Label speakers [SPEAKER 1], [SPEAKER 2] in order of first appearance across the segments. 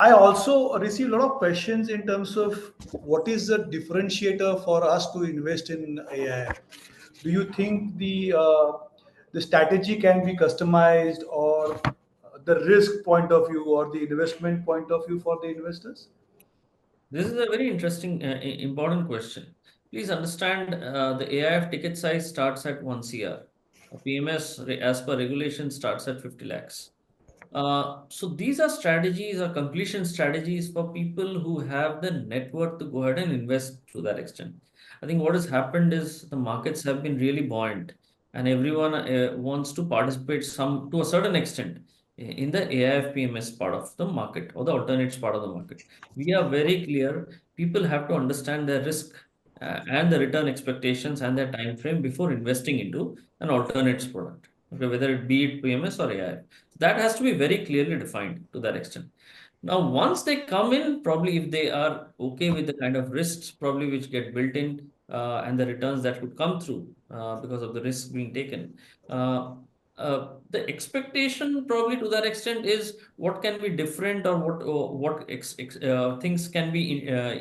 [SPEAKER 1] I also receive a lot of questions in terms of what is the differentiator for us to invest in AI. Do you think the strategy can be customized, or the risk point of view, or the investment point of view for the investors?
[SPEAKER 2] This is a very interesting, important question. Please understand the AIF ticket size starts at 1 CR. A PMS, as per regulation, starts at 50 lakhs. So these are strategies or completion strategies for people who have the net worth to go ahead and invest to that extent. I think what has happened is the markets have been really buoyant, and everyone wants to participate some to a certain extent in the AIF PMS part of the market or the alternates part of the market. We are very clear. People have to understand their risk and the return expectations and their time frame before investing into an alternates product. Okay, whether it be it PMS or AIF. That has to be very clearly defined to that extent. Now, once they come in, probably if they are okay with the kind of risks, probably which get built in and the returns that would come through because of the risk being taken. The expectation probably to that extent is what can be different or what things can be uh,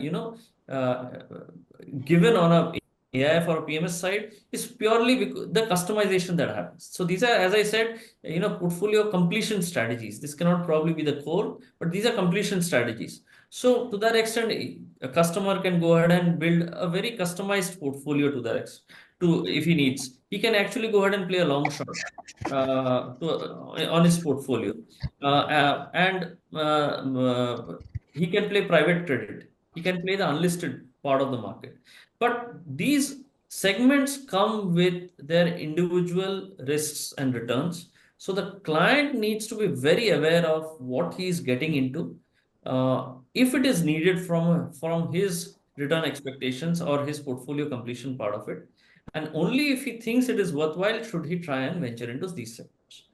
[SPEAKER 2] given on a AIF or a PMS side is purely because the customization that happens. So these are, as I said, portfolio completion strategies. This cannot probably be the core, but these are completion strategies. So to that extent, a customer can go ahead and build a very customized portfolio to that to if he needs. He can actually go ahead and play a long shot on his portfolio, and he can play private credit. He can play the unlisted part of the market. But these segments come with their individual risks and returns. So the client needs to be very aware of what he is getting into, if it is needed from his return expectations or his portfolio completion part of it. And only if he thinks it is worthwhile should he try and venture into these segments.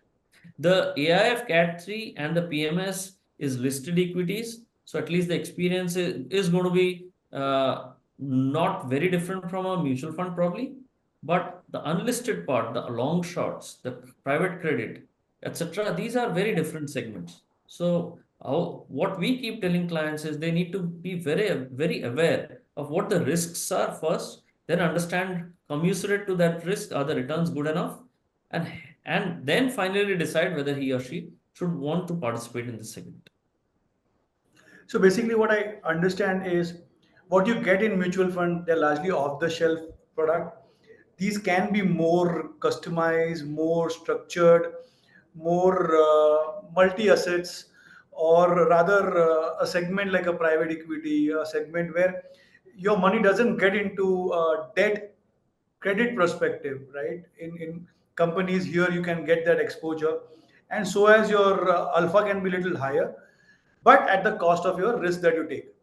[SPEAKER 2] The AIF Cat 3 and the PMS is listed equities. So at least the experience is going to be not very different from a mutual fund, probably. But the unlisted part, the long shots, the private credit, etc., these are very different segments. So what we keep telling clients is they need to be very, very aware of what the risks are first, then understand commensurate to that risk, are the returns good enough? And then finally decide whether he or she should want to participate in this segment.
[SPEAKER 1] So basically, what I understand is what you get in mutual fund, they're largely off the shelf product. These can be more customized, more structured, more multi assets, or rather a segment like a private equity, a segment where your money doesn't get into debt credit perspective, right? In companies here, you can get that exposure, and so as your alpha can be little higher, but at the cost of your risk that you take.